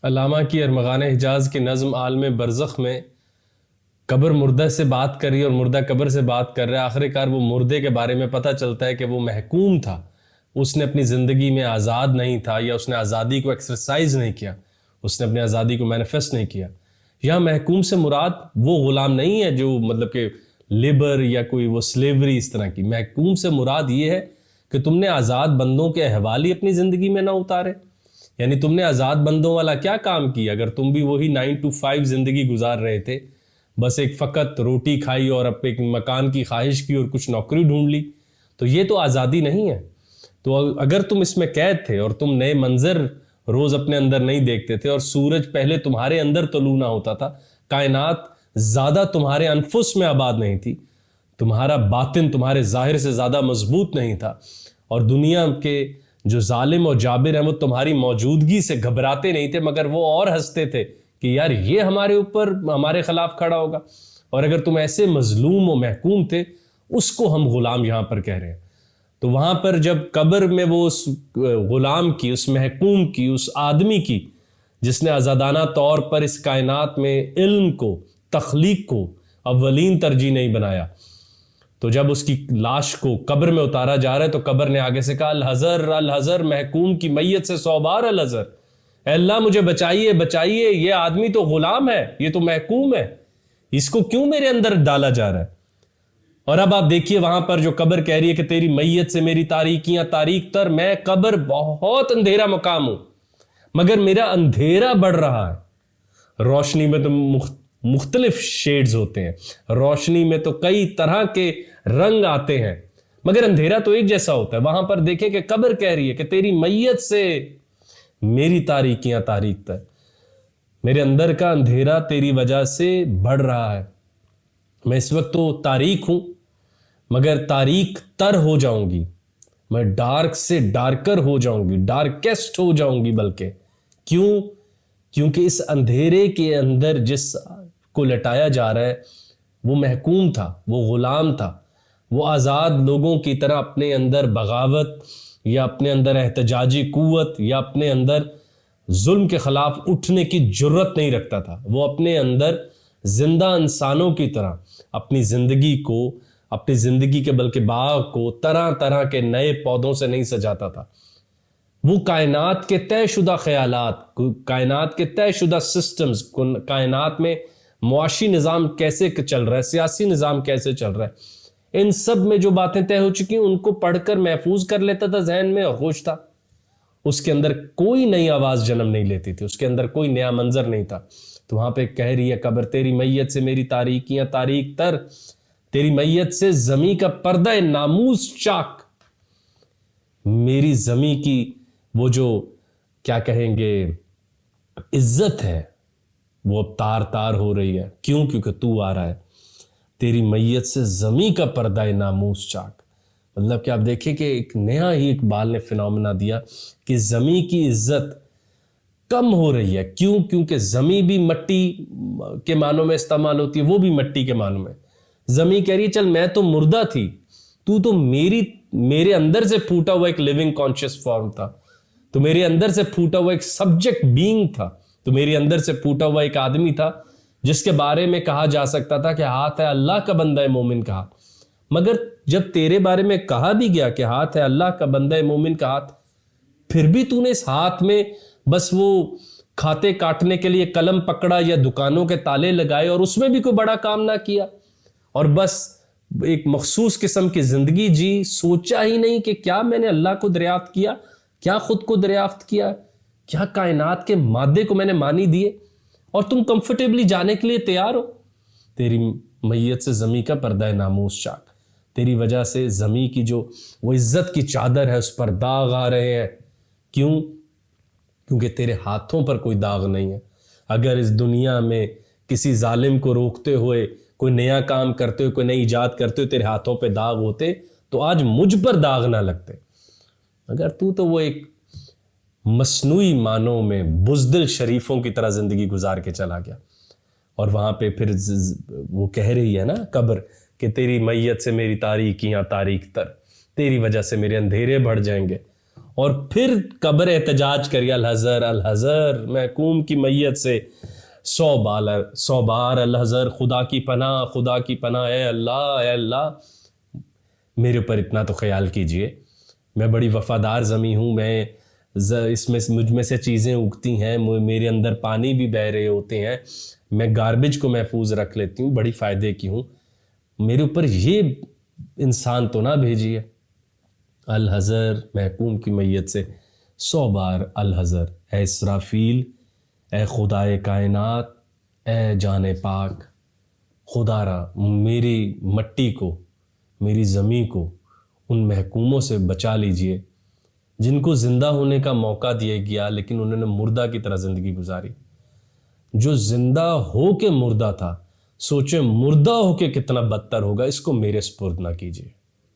علامہ کی ارمغان حجاز کی نظم عالم برزخ میں قبر مردہ سے بات کر رہی ہے اور مردہ قبر سے بات کر رہا ہے. آخر کار وہ مردے کے بارے میں پتہ چلتا ہے کہ وہ محکوم تھا، اس نے اپنی زندگی میں آزاد نہیں تھا، یا اس نے آزادی کو ایکسرسائز نہیں کیا، اس نے اپنی آزادی کو مینیفیسٹ نہیں کیا. یہاں محکوم سے مراد وہ غلام نہیں ہے جو مطلب کہ لیبر یا کوئی وہ سلیوری اس طرح کی. محکوم سے مراد یہ ہے کہ تم نے آزاد بندوں کے احوال ہی اپنی زندگی میں نہ اتارے. یعنی تم نے آزاد بندوں والا کیا کام کیا؟ اگر تم بھی وہی 9 to 5 زندگی گزار رہے تھے، بس ایک فقط روٹی کھائی اور اب ایک مکان کی خواہش کی اور کچھ نوکری ڈھونڈ لی، تو یہ تو آزادی نہیں ہے. تو اگر تم اس میں قید تھے اور تم نئے منظر روز اپنے اندر نہیں دیکھتے تھے، اور سورج پہلے تمہارے اندر طلوع نہ ہوتا تھا، کائنات زیادہ تمہارے انفس میں آباد نہیں تھی، تمہارا باطن تمہارے ظاہر سے زیادہ مضبوط نہیں تھا، اور دنیا کے جو ظالم اور جابر ہیں وہ تمہاری موجودگی سے گھبراتے نہیں تھے، مگر وہ اور ہنستے تھے کہ یار یہ ہمارے اوپر ہمارے خلاف کھڑا ہوگا. اور اگر تم ایسے مظلوم و محکوم تھے، اس کو ہم غلام یہاں پر کہہ رہے ہیں. تو وہاں پر جب قبر میں وہ اس غلام کی، اس محکوم کی، اس آدمی کی جس نے آزادانہ طور پر اس کائنات میں علم کو، تخلیق کو اولین ترجیح نہیں بنایا، تو جب اس کی لاش کو قبر میں اتارا جا رہا ہے تو قبر نے آگے سے کہا الحذر الحذر، محکوم کی میت سے 100 بار الحذر. اے اللہ مجھے بچائیے بچائیے، یہ آدمی تو غلام ہے، یہ تو محکوم ہے، اس کو کیوں میرے اندر ڈالا جا رہا ہے؟ اور اب آپ دیکھیے وہاں پر جو قبر کہہ رہی ہے کہ تیری میت سے میری تاریکیاں تاریک تر. میں قبر بہت اندھیرا مقام ہوں، مگر میرا اندھیرا بڑھ رہا ہے. روشنی میں تو مختلف شیڈز ہوتے ہیں، روشنی میں تو کئی طرح کے رنگ آتے ہیں، مگر اندھیرا تو ایک جیسا ہوتا ہے. وہاں پر دیکھیں کہ قبر کہہ رہی ہے کہ تیری میت سے میری تاریکیاں تاریک تر. میرے اندر کا اندھیرا تیری وجہ سے بڑھ رہا ہے. میں اس وقت تو تاریک ہوں، مگر تاریک تر ہو جاؤں گی، میں ڈارک سے ڈارکر ہو جاؤں گی، ڈارکسٹ ہو جاؤں گی. بلکہ کیوں؟ کیونکہ اس اندھیرے کے اندر جس کو لٹایا جا رہا ہے وہ محکوم تھا، وہ غلام تھا، وہ آزاد لوگوں کی طرح اپنے اندر بغاوت یا اپنے اندر احتجاجی قوت یا اپنے اندر ظلم کے خلاف اٹھنے کی جرت نہیں رکھتا تھا. وہ اپنے اندر زندہ انسانوں کی طرح اپنی زندگی کو، اپنی زندگی کے بلکہ باغ کو طرح طرح کے نئے پودوں سے نہیں سجاتا تھا. وہ کائنات کے طے شدہ خیالات، کائنات کے طے شدہ سسٹمز، کائنات میں معاشی نظام کیسے چل رہا ہے، سیاسی نظام کیسے چل رہا ہے، ان سب میں جو باتیں طے ہو چکی ہیں ان کو پڑھ کر محفوظ کر لیتا تھا ذہن میں اور خوش تھا. اس کے اندر کوئی نئی آواز جنم نہیں لیتی تھی، اس کے اندر کوئی نیا منظر نہیں تھا. تو وہاں پہ کہہ رہی ہے قبر تیری میت سے میری تاریکیاں تاریک تر، تیری میت سے زمیں کا پردہ ناموس چاک. میری زمیں کی وہ جو کیا کہیں گے عزت ہے وہ اب تار تار ہو رہی ہے. کیوں؟ کیونکہ تو آ رہا ہے. تیری میت سے زمیں کا پردہ ناموس چاک. مطلب کہ آپ دیکھیں کہ ایک نیا ہی اقبال نے فنومنا دیا کہ زمیں کی عزت کم ہو رہی ہے. کیوں؟ کیونکہ زمیں بھی مٹی کے معنوں میں استعمال ہوتی ہے، وہ بھی مٹی کے معنوں میں. زمیں کہہ رہی ہے چل میں تو مردہ تھی، تو میرے اندر سے پھوٹا ہوا ایک لیونگ کانشیس فارم تھا، تو میرے اندر سے پھوٹا ہوا ایک سبجیکٹ بینگ تھا، تو میرے اندر سے پھوٹا ہوا ایک آدمی تھا جس کے بارے میں کہا جا سکتا تھا کہ ہاتھ ہے اللہ کا بندہ مومن کا ہاتھ. مگر جب تیرے بارے میں کہا بھی گیا کہ ہاتھ ہے اللہ کا بندہ مومن کا ہاتھ، پھر بھی تو نے اس ہاتھ میں بس وہ کھاتے کاٹنے کے لیے قلم پکڑا یا دکانوں کے تالے لگائے اور اس میں بھی کوئی بڑا کام نہ کیا، اور بس ایک مخصوص قسم کی زندگی جی. سوچا ہی نہیں کہ کیا میں نے اللہ کو دریافت کیا، کیا خود کو دریافت کیا، کیا کائنات کے مادے کو میں نے مانی دیے، اور تم کمفرٹیبلی جانے کے لیے تیار ہو. تیری میت سے زمیں کا پردہ ناموس چاک. تیری وجہ سے زمیں کی جو وہ عزت کی چادر ہے اس پر داغ آ رہے ہیں. کیوں؟ کیونکہ تیرے ہاتھوں پر کوئی داغ نہیں ہے. اگر اس دنیا میں کسی ظالم کو روکتے ہوئے، کوئی نیا کام کرتے ہوئے، کوئی نئی ایجاد کرتے ہوئے تیرے ہاتھوں پہ داغ ہوتے تو آج مجھ پر داغ نہ لگتے. اگر تو وہ ایک مصنوعی معنوں میں بزدل شریفوں کی طرح زندگی گزار کے چلا گیا. اور وہاں پہ پھر وہ کہہ رہی ہے نا قبر کہ تیری میت سے میری تاریکیاں تاریک تر، تیری وجہ سے میرے اندھیرے بڑھ جائیں گے. اور پھر قبر احتجاج کری، الحذر الحذر محکوم کی میت سے 100 بار الحذر، خدا کی پناہ خدا کی پناہ، اے اللہ میرے اوپر اتنا تو خیال کیجئے، میں بڑی وفادار زمیں ہوں، میں اس میں مجھ میں سے چیزیں اگتی ہیں، میرے اندر پانی بھی بہہ رہے ہوتے ہیں، میں گاربیج کو محفوظ رکھ لیتی ہوں، بڑی فائدے کی ہوں، میرے اوپر یہ انسان تو نہ بھیجیے۔ الحذر محکوم کی میت سے 100 بار الحذر، اے اسرافیل، اے خدائے کائنات، اے جان پاک، خدا را میری مٹی کو، میری زمین کو ان محکوموں سے بچا لیجئے جن کو زندہ ہونے کا موقع دیا گیا لیکن انہوں نے مردہ کی طرح زندگی گزاری۔ جو زندہ ہو کے مردہ تھا، سوچیں مردہ ہو کے کتنا بدتر ہوگا، اس کو میرے سپرد نہ کیجیے۔